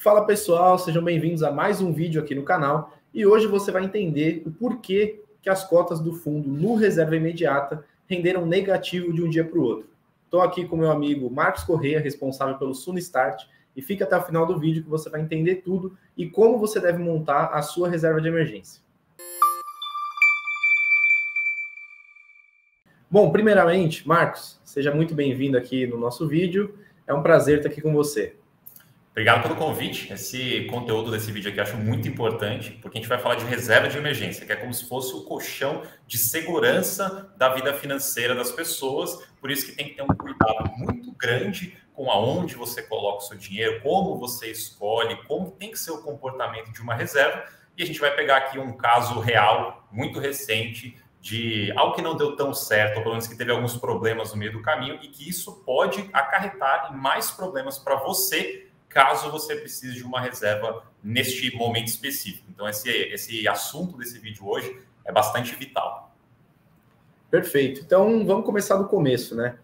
Fala pessoal, sejam bem-vindos a mais um vídeo aqui no canal e hoje você vai entender o porquê que as cotas do fundo no reserva imediata renderam negativo de um dia para o outro. Estou aqui com meu amigo Marcos Correia, responsável pelo Sunstart, e fica até o final do vídeo que você vai entender tudo e como você deve montar a sua reserva de emergência. Bom, primeiramente, Marcos, seja muito bem-vindo aqui no nosso vídeo. É um prazer estar aqui com você. Obrigado pelo convite. Esse conteúdo desse vídeo aqui eu acho muito importante, porque a gente vai falar de reserva de emergência, que é como se fosse o colchão de segurança da vida financeira das pessoas. Por isso que tem que ter um cuidado muito grande com aonde você coloca o seu dinheiro, como você escolhe, como tem que ser o comportamento de uma reserva. E a gente vai pegar aqui um caso real, muito recente, de algo que não deu tão certo, ou pelo menos que teve alguns problemas no meio do caminho, e que isso pode acarretar em mais problemas para você, caso você precise de uma reserva neste momento específico. Então, esse assunto desse vídeo hoje é bastante vital. Perfeito. Então, vamos começar do começo, né?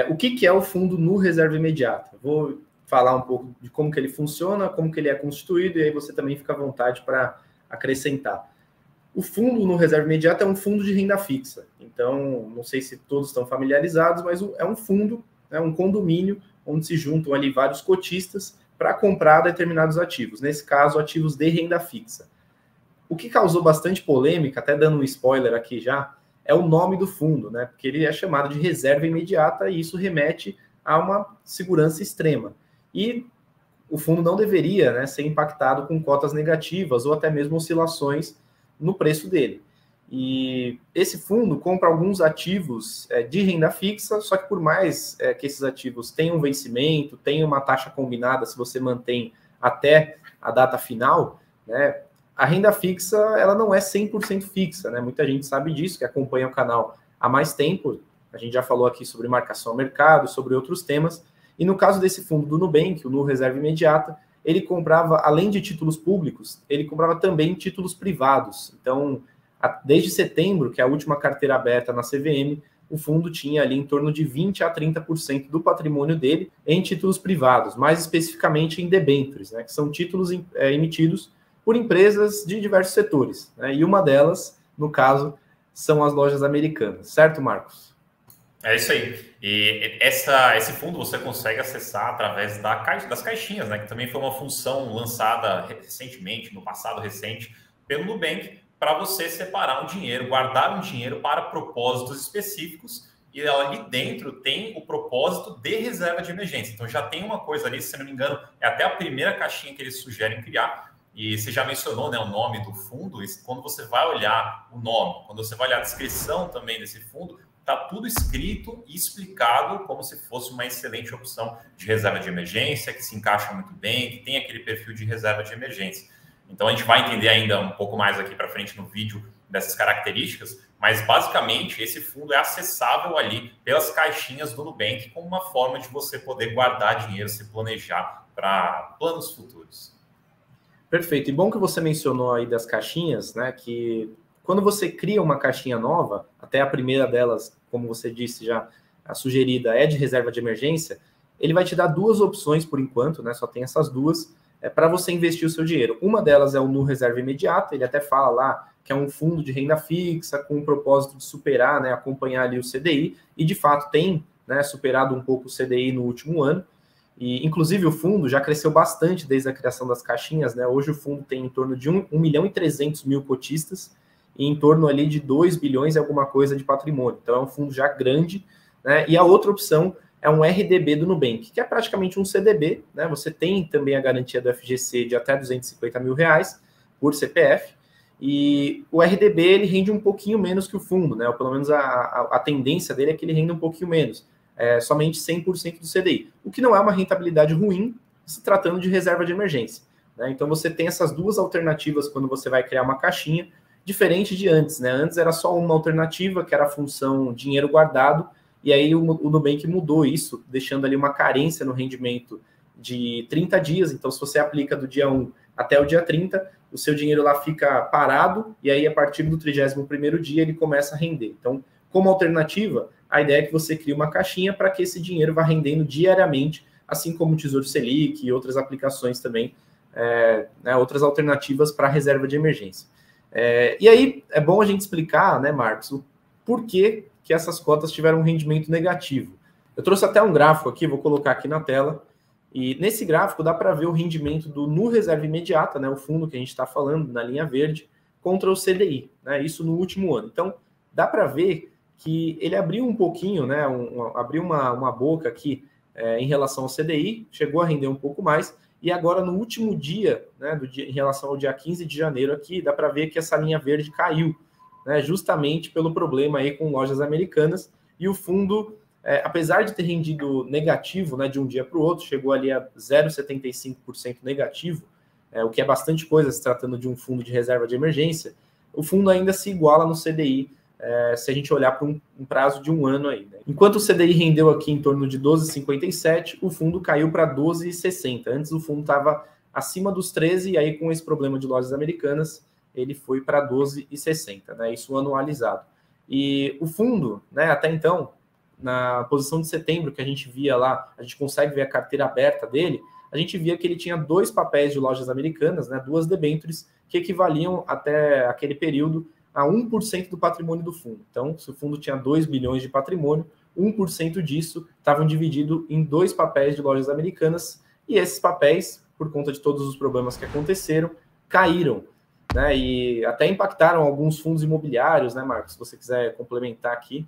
O que é o fundo no reserva imediata? Vou falar um pouco de como que ele funciona, como que ele é constituído, e aí você também fica à vontade para acrescentar. O fundo no reserva imediata é um fundo de renda fixa. Então, não sei se todos estão familiarizados, mas é um fundo, é um condomínio, onde se juntam ali vários cotistas para comprar determinados ativos, nesse caso, ativos de renda fixa. O que causou bastante polêmica, até dando um spoiler aqui já, é o nome do fundo, né? Porque ele é chamado de reserva imediata e isso remete a uma segurança extrema. E o fundo não deveria, né, ser impactado com cotas negativas ou até mesmo oscilações no preço dele. E esse fundo compra alguns ativos de renda fixa, só que por mais que esses ativos tenham vencimento, tenham uma taxa combinada, se você mantém até a data final, né, a renda fixa ela não é 100% fixa, né? Muita gente sabe disso, que acompanha o canal há mais tempo. A gente já falou aqui sobre marcação ao mercado, sobre outros temas. E no caso desse fundo do Nubank, o Nu Reserva Imediata, ele comprava, além de títulos públicos, ele comprava também títulos privados. Então, desde setembro, que é a última carteira aberta na CVM, o fundo tinha ali em torno de 20% a 30% do patrimônio dele em títulos privados, mais especificamente em debêntures, né, que são títulos emitidos por empresas de diversos setores, né, e uma delas, no caso, são as lojas americanas. Certo, Marcos? É isso aí. E esse fundo você consegue acessar através das caixinhas, né, que também foi uma função lançada recentemente, no passado recente, pelo Nubank, para você separar um dinheiro, guardar um dinheiro para propósitos específicos, e ali dentro tem o propósito de reserva de emergência. Então já tem uma coisa ali, se não me engano, é até a primeira caixinha que eles sugerem criar, e você já mencionou, né, o nome do fundo, e quando você vai olhar o nome, quando você vai olhar a descrição também desse fundo, está tudo escrito e explicado como se fosse uma excelente opção de reserva de emergência, que se encaixa muito bem, que tem aquele perfil de reserva de emergência. Então, a gente vai entender ainda um pouco mais aqui para frente no vídeo dessas características, mas, basicamente, esse fundo é acessável ali pelas caixinhas do Nubank como uma forma de você poder guardar dinheiro, se planejar para planos futuros. Perfeito. E bom que você mencionou aí das caixinhas, né, que quando você cria uma caixinha nova, até a primeira delas, como você disse já, a sugerida é de reserva de emergência, ele vai te dar duas opções por enquanto, né, só tem essas duas, para você investir o seu dinheiro. Uma delas é o Nu Reserva Imediata, ele até fala lá que é um fundo de renda fixa com o propósito de superar, né, acompanhar ali o CDI, e de fato tem, né, superado um pouco o CDI no último ano, e inclusive o fundo já cresceu bastante desde a criação das caixinhas, né, hoje o fundo tem em torno de 1 milhão e 300 mil cotistas, e em torno ali de 2 bilhões e alguma coisa de patrimônio, então é um fundo já grande, né, e a outra opção é um RDB do Nubank, que é praticamente um CDB, né? Você tem também a garantia do FGC de até R$250 mil por CPF, e o RDB ele rende um pouquinho menos que o fundo, né? Ou pelo menos a tendência dele é que ele renda um pouquinho menos, somente 100% do CDI, o que não é uma rentabilidade ruim, se tratando de reserva de emergência, né? Então você tem essas duas alternativas quando você vai criar uma caixinha, diferente de antes, né? Antes era só uma alternativa, que era a função dinheiro guardado, e aí o Nubank mudou isso, deixando ali uma carência no rendimento de 30 dias. Então, se você aplica do dia 1 até o dia 30, o seu dinheiro lá fica parado, e aí a partir do 31º dia ele começa a render. Então, como alternativa, a ideia é que você crie uma caixinha para que esse dinheiro vá rendendo diariamente assim como o Tesouro Selic e outras aplicações também, né, outras alternativas para reserva de emergência. E aí é bom a gente explicar, né, Marcos, o porquê que essas cotas tiveram um rendimento negativo. Eu trouxe até um gráfico aqui, vou colocar aqui na tela, e nesse gráfico dá para ver o rendimento do Nu Reserva Imediata, né, o fundo que a gente está falando, na linha verde, contra o CDI, né, isso no último ano. Então, dá para ver que ele abriu um pouquinho, né, abriu uma boca aqui em relação ao CDI, chegou a render um pouco mais, e agora no último dia, né, em relação ao dia 15 de janeiro aqui, dá para ver que essa linha verde caiu, né, justamente pelo problema aí com lojas americanas, e o fundo, apesar de ter rendido negativo, né, de um dia para o outro, chegou ali a 0,75% negativo, o que é bastante coisa se tratando de um fundo de reserva de emergência, o fundo ainda se iguala no CDI, se a gente olhar para um prazo de um ano aí, né? Enquanto o CDI rendeu aqui em torno de 12,57, o fundo caiu para 12,60. Antes o fundo estava acima dos 13, e aí com esse problema de lojas americanas, ele foi para 12,60, né? Isso anualizado. E o fundo, né, até então, na posição de setembro que a gente via lá, a gente consegue ver a carteira aberta dele, a gente via que ele tinha 2 papéis de lojas americanas, né, 2 debêntures, que equivaliam até aquele período a 1% do patrimônio do fundo. Então, se o fundo tinha 2 bilhões de patrimônio, 1% disso estavam dividido em 2 papéis de lojas americanas, e esses papéis, por conta de todos os problemas que aconteceram, caíram, né, e até impactaram alguns fundos imobiliários, né, Marcos? Se você quiser complementar aqui.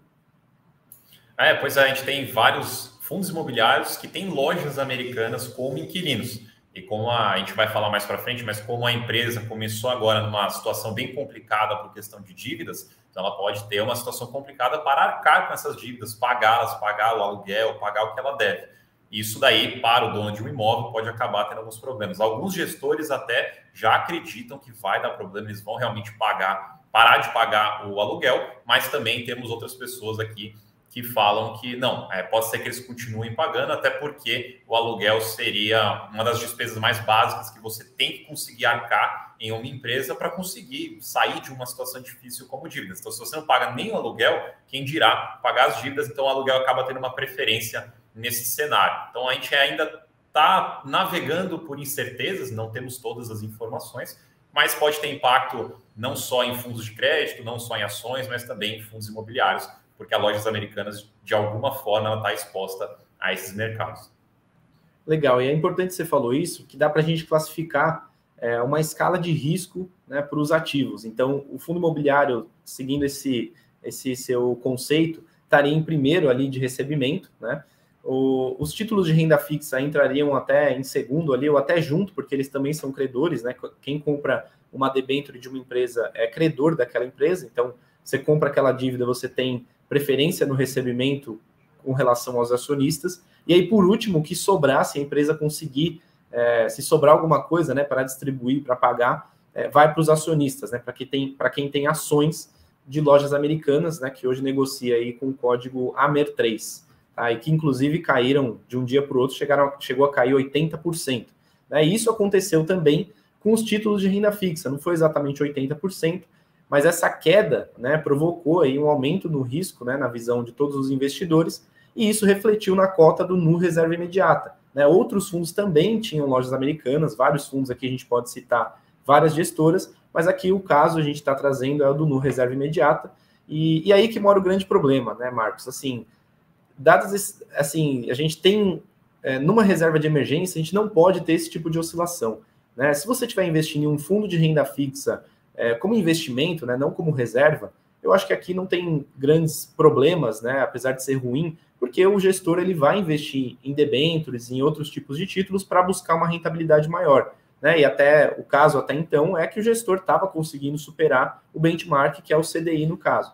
Pois a gente tem vários fundos imobiliários que têm lojas americanas como inquilinos. E como a gente vai falar mais para frente, mas como a empresa começou agora numa situação bem complicada por questão de dívidas, então ela pode ter uma situação complicada para arcar com essas dívidas, pagá-las, pagar o aluguel, pagar o que ela deve. Isso daí, para o dono de um imóvel, pode acabar tendo alguns problemas. Alguns gestores até já acreditam que vai dar problema, eles vão realmente parar de pagar o aluguel, mas também temos outras pessoas aqui que falam que não, pode ser que eles continuem pagando, até porque o aluguel seria uma das despesas mais básicas que você tem que conseguir arcar em uma empresa para conseguir sair de uma situação difícil como dívidas. Então, se você não paga nem o aluguel, quem dirá pagar as dívidas, então o aluguel acaba tendo uma preferência nesse cenário. Então, a gente ainda está navegando por incertezas, não temos todas as informações, mas pode ter impacto não só em fundos de crédito, não só em ações, mas também em fundos imobiliários, porque a lojas americanas, de alguma forma, ela está exposta a esses mercados. Legal, e é importante você falou isso, que dá para a gente classificar uma escala de risco, né, para os ativos. Então, o fundo imobiliário, seguindo esse seu conceito, estaria em primeiro ali de recebimento, né? Os títulos de renda fixa entrariam até em segundo ali, ou até junto, porque eles também são credores, né? Quem compra uma debênture de uma empresa é credor daquela empresa, então você compra aquela dívida, você tem preferência no recebimento com relação aos acionistas, e aí, por último, o que sobrar, se a empresa conseguir, se sobrar alguma coisa, né, para distribuir, para pagar, vai para os acionistas, né, para quem tem ações de lojas americanas, né, que hoje negocia aí com o código AMER3, tá, e que inclusive caíram de um dia para o outro, chegou a cair 80%. Né, e isso aconteceu também com os títulos de renda fixa, não foi exatamente 80%, mas essa queda, né, provocou aí um aumento no risco, né, na visão de todos os investidores, e isso refletiu na cota do Nu Reserva Imediata. Né? Outros fundos também tinham lojas americanas, vários fundos aqui a gente pode citar várias gestoras, mas aqui o caso a gente está trazendo é o do Nu Reserva Imediata, e aí que mora o grande problema, né, Marcos? Assim, a gente tem, numa reserva de emergência, a gente não pode ter esse tipo de oscilação. Né? Se você estiver investindo em um fundo de renda fixa, como investimento, né, não como reserva, eu acho que aqui não tem grandes problemas, né, apesar de ser ruim, porque o gestor ele vai investir em debêntures, em outros tipos de títulos para buscar uma rentabilidade maior. Né, e até o caso até então é que o gestor estava conseguindo superar o benchmark, que é o CDI no caso.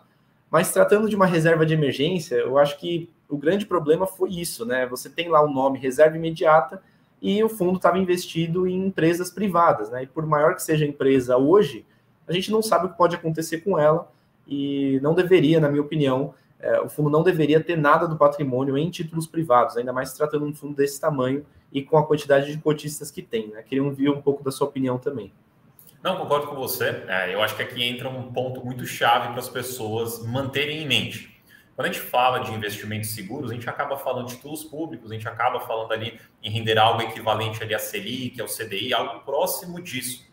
Mas tratando de uma reserva de emergência, eu acho que o grande problema foi isso, né? Você tem lá o nome reserva imediata e o fundo estava investido em empresas privadas, né? E por maior que seja a empresa hoje, a gente não sabe o que pode acontecer com ela e não deveria, na minha opinião, o fundo não deveria ter nada do patrimônio em títulos privados, ainda mais se tratando de um fundo desse tamanho e com a quantidade de cotistas que tem. Né? Queria ouvir um pouco da sua opinião também. Não, concordo com você. Eu acho que aqui entra um ponto muito chave para as pessoas manterem em mente. Quando a gente fala de investimentos seguros, a gente acaba falando de títulos públicos, a gente acaba falando ali em render algo equivalente ali à Selic, ao CDI, algo próximo disso.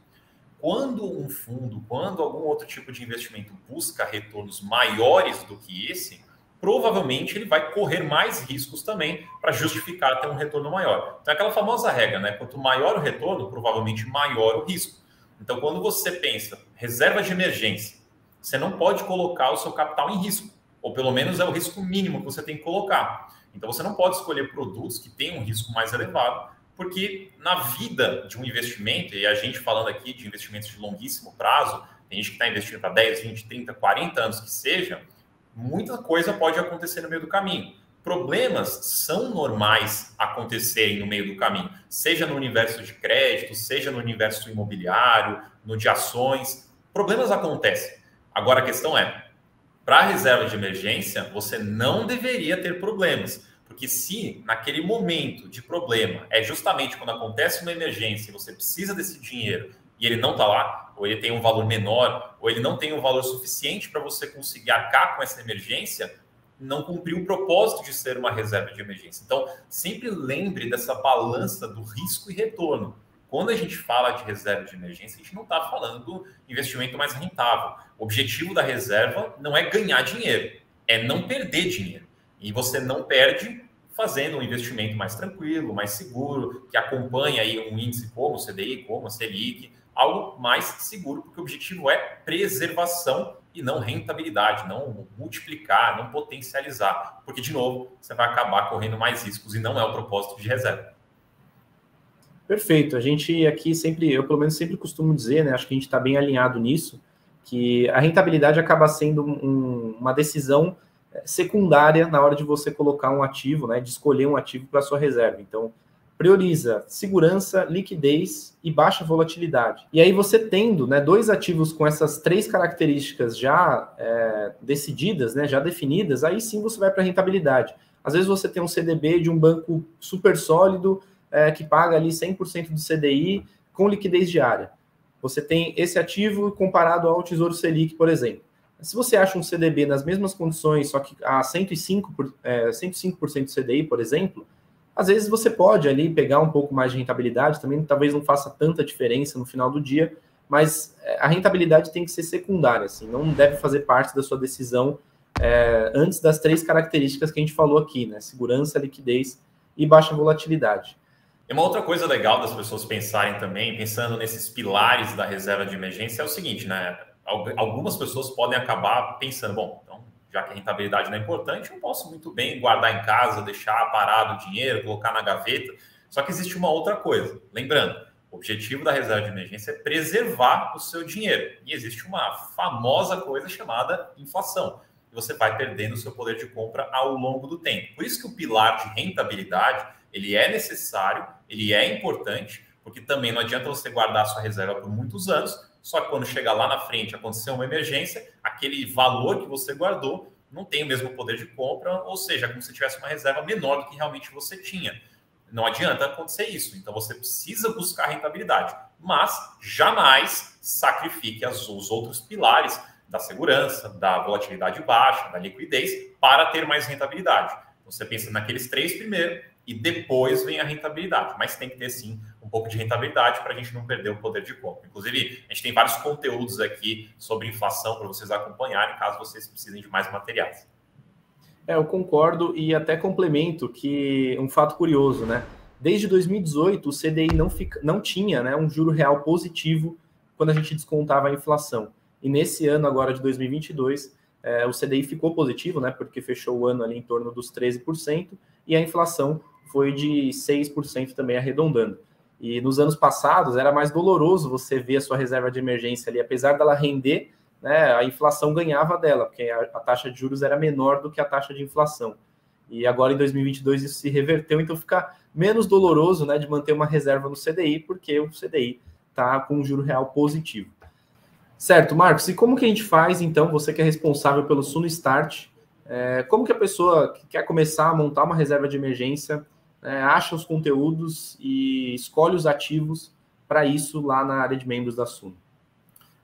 Quando um fundo, quando algum outro tipo de investimento busca retornos maiores do que esse, provavelmente ele vai correr mais riscos também para justificar ter um retorno maior. Então, é aquela famosa regra, né? Quanto maior o retorno, provavelmente maior o risco. Então, quando você pensa reserva de emergência, você não pode colocar o seu capital em risco, ou pelo menos é o risco mínimo que você tem que colocar. Então, você não pode escolher produtos que tenham um risco mais elevado, porque na vida de um investimento, e a gente falando aqui de investimentos de longuíssimo prazo, tem gente que está investindo para 10, 20, 30, 40 anos que seja, muita coisa pode acontecer no meio do caminho. Problemas são normais acontecerem no meio do caminho, seja no universo de crédito, seja no universo imobiliário, no de ações. Problemas acontecem. Agora a questão é, para a reserva de emergência, você não deveria ter problemas. Porque se naquele momento de problema é justamente quando acontece uma emergência e você precisa desse dinheiro e ele não está lá, ou ele tem um valor menor, ou ele não tem um valor suficiente para você conseguir arcar com essa emergência, não cumpriu o propósito de ser uma reserva de emergência. Então, sempre lembre dessa balança do risco e retorno. Quando a gente fala de reserva de emergência, a gente não está falando do investimento mais rentável. O objetivo da reserva não é ganhar dinheiro, é não perder dinheiro. E você não perde fazendo um investimento mais tranquilo, mais seguro, que acompanha aí um índice como o CDI, como a Selic, algo mais seguro, porque o objetivo é preservação e não rentabilidade, não multiplicar, não potencializar, porque, de novo, você vai acabar correndo mais riscos e não é o propósito de reserva. Perfeito. A gente aqui sempre, eu pelo menos sempre costumo dizer, né, acho que a gente está bem alinhado nisso, que a rentabilidade acaba sendo uma decisão secundária na hora de você colocar um ativo, né, de escolher um ativo para sua reserva. Então, prioriza segurança, liquidez e baixa volatilidade. E aí você tendo, né, dois ativos com essas três características já decididas, né, já definidas, aí sim você vai para a rentabilidade. Às vezes você tem um CDB de um banco super sólido, que paga ali 100% do CDI com liquidez diária. Você tem esse ativo comparado ao Tesouro Selic, por exemplo. Se você acha um CDB nas mesmas condições, só que a 105% do CDI, por exemplo, às vezes você pode ali pegar um pouco mais de rentabilidade, também talvez não faça tanta diferença no final do dia, mas a rentabilidade tem que ser secundária, assim, não deve fazer parte da sua decisão antes das três características que a gente falou aqui, né? Segurança, liquidez e baixa volatilidade. E uma outra coisa legal das pessoas pensarem também, pensando nesses pilares da reserva de emergência, é o seguinte, né? Algumas pessoas podem acabar pensando, bom, então, já que a rentabilidade não é importante, eu posso muito bem guardar em casa, deixar parado o dinheiro, colocar na gaveta. Só que existe uma outra coisa. Lembrando, o objetivo da reserva de emergência é preservar o seu dinheiro. E existe uma famosa coisa chamada inflação. E você vai perdendo o seu poder de compra ao longo do tempo. Por isso que o pilar de rentabilidade, ele é necessário, ele é importante, porque também não adianta você guardar a sua reserva por muitos anos, só que quando chegar lá na frente, acontecer uma emergência, aquele valor que você guardou não tem o mesmo poder de compra, ou seja, é como se tivesse uma reserva menor do que realmente você tinha. Não adianta acontecer isso. Então, você precisa buscar rentabilidade, mas jamais sacrifique os outros pilares da segurança, da volatilidade baixa, da liquidez, para ter mais rentabilidade. Então, você pensa naqueles três primeiro e depois vem a rentabilidade. Mas tem que ter, sim, um pouco de rentabilidade para a gente não perder o poder de compra. Inclusive, a gente tem vários conteúdos aqui sobre inflação para vocês acompanharem, caso vocês precisem de mais materiais. Eu concordo e até complemento que um fato curioso, né? Desde 2018, o CDI não tinha, né, um juro real positivo quando a gente descontava a inflação. E nesse ano agora de 2022, o CDI ficou positivo, né, porque fechou o ano ali em torno dos 13%, e a inflação foi de 6% também, arredondando. E nos anos passados era mais doloroso você ver a sua reserva de emergência ali, apesar dela render, né, a inflação ganhava dela, porque a taxa de juros era menor do que a taxa de inflação. E agora em 2022 isso se reverteu, então fica menos doloroso, né, de manter uma reserva no CDI, porque o CDI está com um juro real positivo. Certo, Marcos, e como que a gente faz, então, você que é responsável pelo Suno Start, como que a pessoa que quer começar a montar uma reserva de emergência acha os conteúdos e escolhe os ativos para isso lá na área de membros da Suno?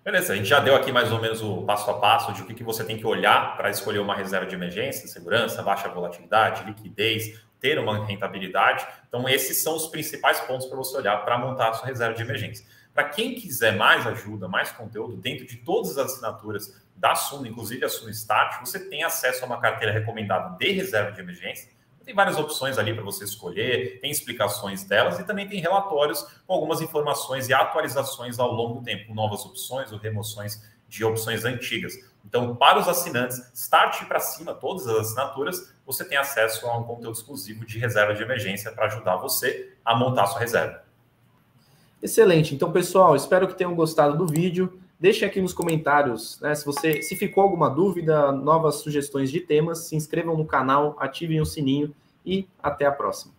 Beleza, a gente já deu aqui mais ou menos o passo a passo de o que você tem que olhar para escolher uma reserva de emergência, segurança, baixa volatilidade, liquidez, ter uma rentabilidade. Então, esses são os principais pontos para você olhar para montar a sua reserva de emergência. Para quem quiser mais ajuda, mais conteúdo, dentro de todas as assinaturas da Suno, inclusive a Suno Start, você tem acesso a uma carteira recomendada de reserva de emergência. Tem várias opções ali para você escolher, tem explicações delas e também tem relatórios com algumas informações e atualizações ao longo do tempo, com novas opções ou remoções de opções antigas. Então, para os assinantes, Start para cima, todas as assinaturas, você tem acesso a um conteúdo exclusivo de reserva de emergência para ajudar você a montar a sua reserva. Excelente. Então, pessoal, espero que tenham gostado do vídeo. Deixem aqui nos comentários, né, se ficou alguma dúvida, novas sugestões de temas, se inscrevam no canal, ativem o sininho e até a próxima.